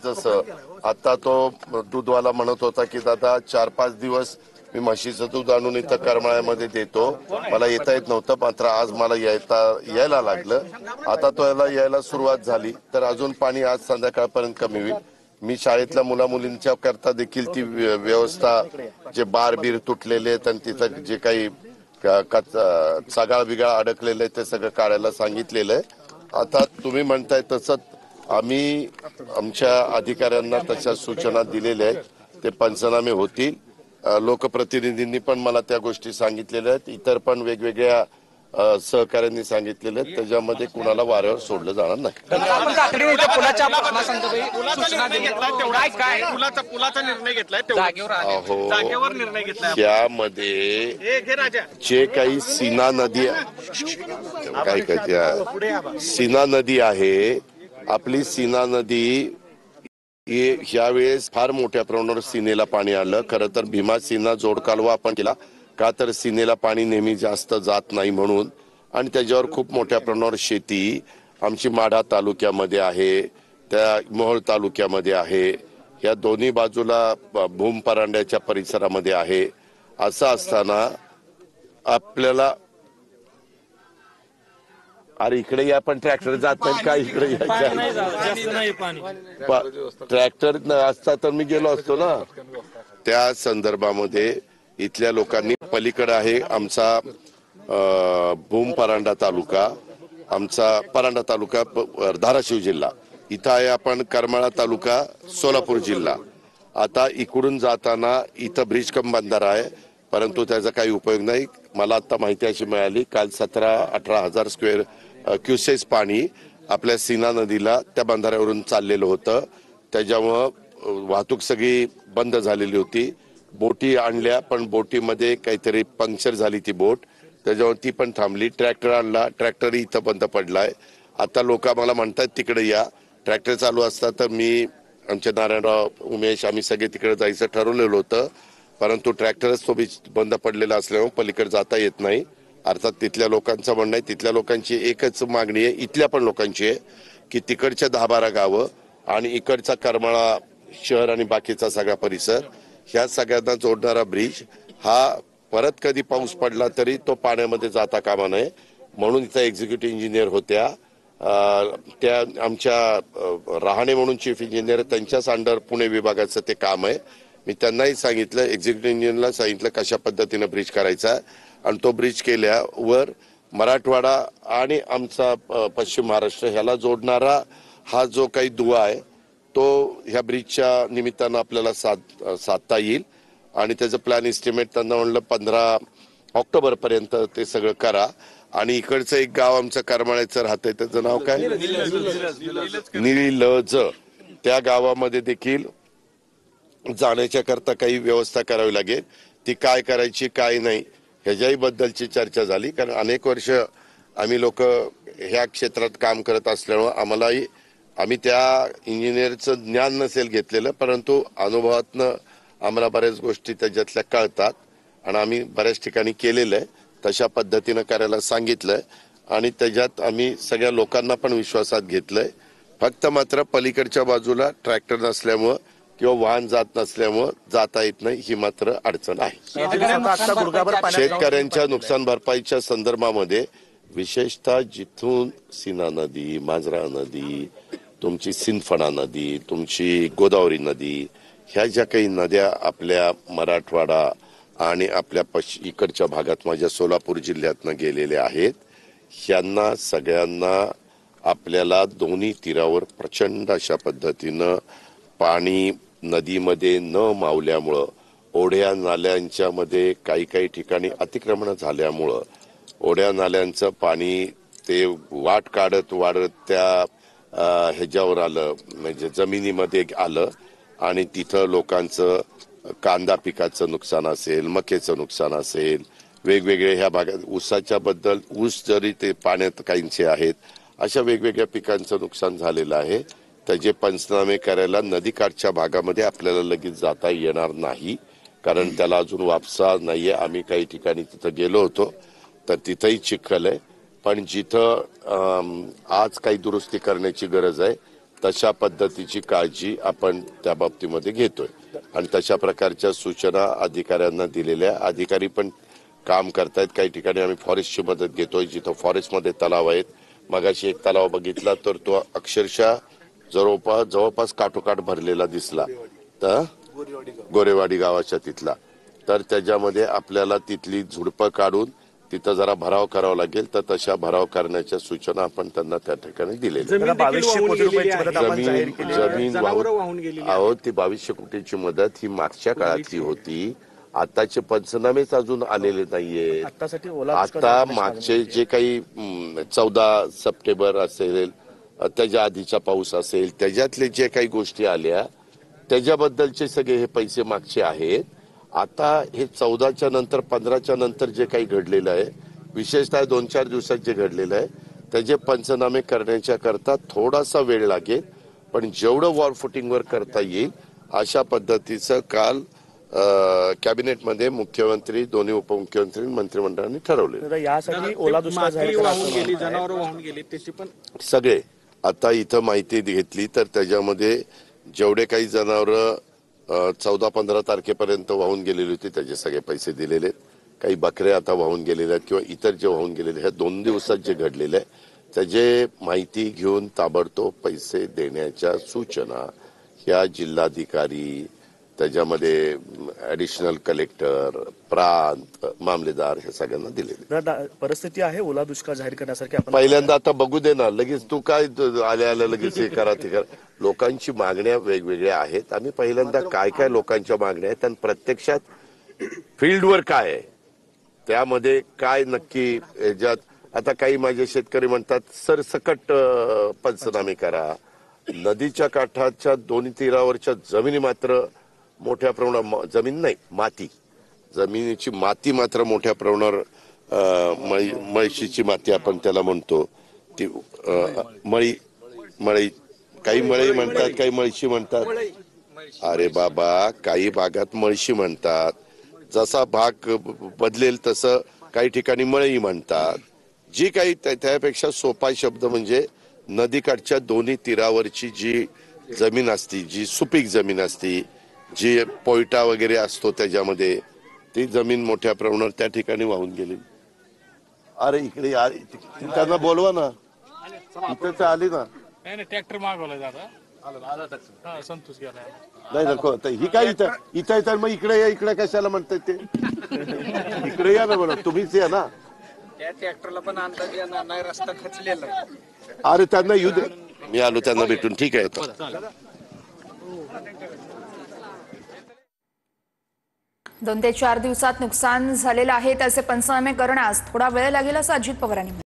जसं आता तो दूधवाला म्हणत होता की दादा 4-5 दिवस मी म्हशीचं दूध आणून इथं करमाळ्यामध्ये देतो, मला येता येत नव्हतं, मात्र आज मला यायला लागलं. आता तो यायला सुरुवात झाली तर अजून पाणी आज संध्याकाळपर्यंत कमी होईल. मी शाळेतल्या मुलामुलींच्या करता देखील ती व्यवस्था, जे बार बीर तुटलेले आहेत आणि तिथं जे काही सगाळ बिगाळ अडकलेलं आहे ते सगळं काढायला सांगितलेलं आहे. आता तुम्ही म्हणताय तसंच आम्ही आमच्या अधिकाऱ्यांना तशा सूचना दिलेल्या आहेत, ते पंचनामे होतील. लोकप्रतिनिधींनी पण मला त्या गोष्टी सांगितलेल्या आहेत, इतर पण वेगवेगळ्या सहकाऱ्यांनी सांगितलेले आहेत, त्याच्यामध्ये कुणाला वाऱ्यावर सोडलं जाणार नाही. यामध्ये जे काही सीना नदी सीना नदी आहे, आपली सीना नदी ह्यावेळेस फार मोठ्या प्रमाणावर सीनेला पाणी आलं. खरं तर भीमा सीना जोडकालवा आपण केला का तर सीनेला पाणी नेहमी जास्त जात नाही म्हणून, आणि त्याच्यावर खूप मोठ्या प्रमाणावर शेती आमची माढा तालुक्यामध्ये आहे, त्या मोहोळ तालुक्यामध्ये आहे, या दोन्ही बाजूला भूम परांड्याच्या परिसरामध्ये आहे. असं असताना आपल्याला अरे इकडे या, पण ट्रॅक्टर जात नाही का इकडे ट्रॅक्टर असता तर मी गेलो असतो ना. त्या संदर्भामध्ये इथल्या लोकांनी पलीकडे आहे आमचा भूम परांडा तालुका, आमचा परांडा तालुका धाराशिव जिल्हा, इथं आहे आपण करमाळा तालुका सोलापूर जिल्हा. आता इकडून जाताना इथं ब्रिज कम बंधारा आहे, परंतु त्याचा काही उपयोग नाही. मला आता माहिती अशी मिळाली, काल 17-18 हजार स्क्वेअर क्युसेस पाणी आपल्या सीना नदीला त्या बंधाऱ्यावरून चाललेलं होतं. त्याच्यामुळं वाहतूक सगळी बंद झालेली होती. बोटी आणल्या पण बोटीमध्ये काहीतरी पंक्चर झाली ती बोट, त्याच्यावर ती पण थांबली. ट्रॅक्टर आणला, ट्रॅक्टरही इथं बंद पडलाय. आता लोक मला म्हणतात तिकडे या, ट्रॅक्टर चालू असता तर मी आमचे नारायणराव उमेश आम्ही सगळे तिकडे जायचं ठरवलेलं होतं, परंतु ट्रॅक्टरच तो बंद पडलेला असल्यामुळे पलीकडे जाता येत नाही. अर्थात तिथल्या लोकांचं म्हणणं आहे, तिथल्या लोकांची एकच मागणी आहे, इथल्या पण लोकांची आहे की तिकडच्या 10-12 गावं आणि इकडचा करमाळा शहर आणि बाकीचा सगळा परिसर, ह्या सगळ्यांना जोडणारा ब्रिज हा परत कधी पाऊस पडला तरी तो पाण्यामध्ये जाता कामा नये म्हणून इथं एक्झिक्युटिव्ह इंजिनियर होत्या. त्या आमच्या रहाणे म्हणून चीफ इंजिनियर, त्यांच्याच अंडर पुणे विभागाचं ते काम आहे. मी त्यांनाही सांगितलं, एक्झिक्युटिव्ह इंजिनियरला सांगितलं कशा पद्धतीनं ब्रिज करायचा, आणि तो ब्रिज केल्यावर मराठवाडा आणि आमचा पश्चिम महाराष्ट्र ह्याला जोडणारा हा जो काही दुवा आहे तो ह्या ब्रिजच्या निमित्तानं आपल्याला साधता येईल. आणि त्याचं प्लॅन इस्टिमेट त्यांना म्हणलं 15 ऑक्टोबर पर्यंत ते सगळं करा. आणि इकडचं एक गाव आमचं करमाळ्याचं राहतंय, त्याचं नाव काय, निलज, त्या गावामध्ये देखील जाण्याच्या करता काही व्यवस्था करावी लागेल. ती काय करायची काय नाही ह्याच्याही बद्दलची चर्चा झाली, कारण अनेक वर्ष आम्ही लोक ह्या क्षेत्रात काम करत असल्यामुळे आम्ही त्या इंजिनियरचं ज्ञान नसेल घेतलेलं, परंतु अनुभवातनं आम्हाला बऱ्याच गोष्टी त्याच्यातल्या कळतात आणि आम्ही बऱ्याच ठिकाणी केलेलं आहे. तशा पद्धतीनं करायला सांगितलंय आणि त्याच्यात आम्ही सगळ्या लोकांना पण विश्वासात घेतलंय. फक्त मात्र पलीकडच्या बाजूला ट्रॅक्टर नसल्यामुळं किंवा वाहन जात नसल्यामुळं जाता येत नाही, ही मात्र अडचण आहे. शेतकऱ्यांच्या नुकसान भरपाईच्या संदर्भामध्ये विशेषतः जिथून सीना नदी, मांजरा नदी, तुमची सिंदफणा नदी, तुमची गोदावरी नदी, ह्या ज्या काही नद्या आपल्या मराठवाडा आणि आपल्या इकडच्या भागात माझ्या सोलापूर जिल्ह्यातनं गेलेल्या आहेत, ह्यांना सगळ्यांना आपल्याला दोन्ही तीरावर प्रचंड अशा पद्धतीनं पाणी नदीमध्ये न मावल्यामुळं, ओढ्या नाल्यांच्या मध्ये काही ठिकाणी अतिक्रमण झाल्यामुळं ओढ्या नाल्यांचं पाणी ते वाट काढत वाढत त्या ह्याच्यावर आलं, म्हणजे जमिनीमध्ये आलं आणि तिथं लोकांचं कांदा पिकाचं नुकसान असेल, मक्याचं नुकसान असेल, वेगवेगळे ह्या भागात ऊसाच्या बद्दल, ऊस जरी ते पाण्यात काहींचे आहेत, अशा वेगवेगळ्या पिकांचं नुकसान झालेलं आहे. त्याचे पंचनामे करायला नदीकाठच्या भागामध्ये आपल्याला लगेच जाता येणार नाही, कारण त्याला अजून वापसा नाहीये. आम्ही काही ठिकाणी तिथं गेलो होतो तर तिथंही चिखल आहे, पण जिथं आज काही दुरुस्ती करण्याची गरज आहे तशा पद्धतीची काळजी आपण त्या बाबतीमध्ये घेतोय आणि तशा प्रकारच्या सूचना अधिकाऱ्यांना दिलेल्या. अधिकारी पण काम करतायत. काही ठिकाणी आम्ही फॉरेस्टची मदत घेतोय जिथं फॉरेस्टमध्ये तलाव आहेत. मगाशी एक तलाव बघितला तर तो अक्षरशः जवळपास काठोकाठ भरलेला दिसला, तर गोरेवाडी गावाच्या तिथला. तर त्याच्यामध्ये आपल्याला तिथली झुडपं काढून तिथं जरा भराव करावा लागेल. तर तशा भराव करण्याच्या सूचना आपण त्यांना त्या ठिकाणी दिलेल्या. जमीन अहो, ती 2200 कोटीची मदत ही मागच्या काळातली होती. आताचे पंचनामेच अजून आलेले नाहीये. आता मागचे जे काही 14 सप्टेंबर असेल, त्याच्या आधीचा पाऊस असेल, त्याच्यातले जे काही गोष्टी आल्या त्याच्याबद्दलचे सगळे हे पैसे मागचे आहेत. आता हे 14च्या नंतर 15च्या नंतर जे काही घडलेलं आहे, विशेषतः 2-4 दिवसात जे घडलेलं आहे, त्याचे पंचनामे करण्याच्या करता थोडासा वेळ लागेल. पण जेवढं वॉर फुटिंगवर करता येईल अशा पद्धतीचं काल कॅबिनेटमध्ये मुख्यमंत्री, दोन्ही उपमुख्यमंत्री, मंत्रिमंडळाने ठरवले. यासाठी ओला दुष्काळ जाहीर जनावर वाहून गेली त्याची पण सगळे आता इथं माहिती घेतली तर त्याच्यामध्ये जेवढे काही जनावर 14-15 तारखेपर्यंत वाहून गेलेली होती त्याचे सगळे पैसे दिलेले आहेत. काही बकऱ्या आता वाहून गेलेल्या आहेत किंवा इतर जे वाहून गेलेले ह्या 2 दिवसात जे घडलेलं आहे त्याचे माहिती घेऊन ताबडतोब पैसे देण्याच्या सूचना ह्या जिल्हाधिकारी, त्याच्यामध्ये ऍडिशनल कलेक्टर, प्रांत मामलेदार हे सगळ्यांना दिलेले. परिस्थिती आहे ओला दुष्काळ जाहीर करण्यासारखी. आपण पहिल्यांदा आता बघू दे ना, लगेच तू काय आल्या लगेच हे करा ते करा. लोकांची मागण्या वेगवेगळ्या आहेत. आम्ही पहिल्यांदा काय काय लोकांच्या मागण्या आहेत आणि प्रत्यक्षात फील्डवर काय आहे, त्यामध्ये काय नक्की ह्याच्यात. आता काही माझे शेतकरी म्हणतात सरसकट पंचनामे करा. नदीच्या काठाच्या दोन्ही तीरावरच्या जमिनी मात्र मोठ्या प्रमाणावर, जमीन नाही माती, जमिनीची माती मात्र मोठ्या प्रमाणावर, मळशीची माती आपण त्याला म्हणतो ती, मळी काही मळई म्हणतात, काही मळशी म्हणतात. अरे बाबा, काही भागात मळशी म्हणतात. जसा भाग बदलेल तसं काही ठिकाणी मळई म्हणतात. जी काही त्यापेक्षा सोपा शब्द म्हणजे नदीकाठच्या दोन्ही तीरावरची जी जमीन असती, जी सुपीक जमीन असती, जी पोयटा वगैरे असतो त्याच्यामध्ये, ती जमीन मोठ्या प्रमाणावर त्या ठिकाणी वाहून गेली. अरे इकडे त्यांना बोलवा ना, इथं आली ना. ट्रॅक्टर मागवला दादा, संतोष गेला. नाही नको, ही काय इथं मग इकडे कशाला म्हणतात ते. इकडे या ना म्हणा, तुम्हीच या ना. त्या ट्रॅक्टरला पण अंदाज येणार नाही, रस्ता खचलेला. अरे त्यांना येऊ दे, मी आलो त्यांना भेटून. ठीक आहे. 2 ते 4 दिवसात नुकसान झालेलं आहे त्याचे पंचनामे करण्यास थोडा वेळ लागेल असं अजित पवारांनी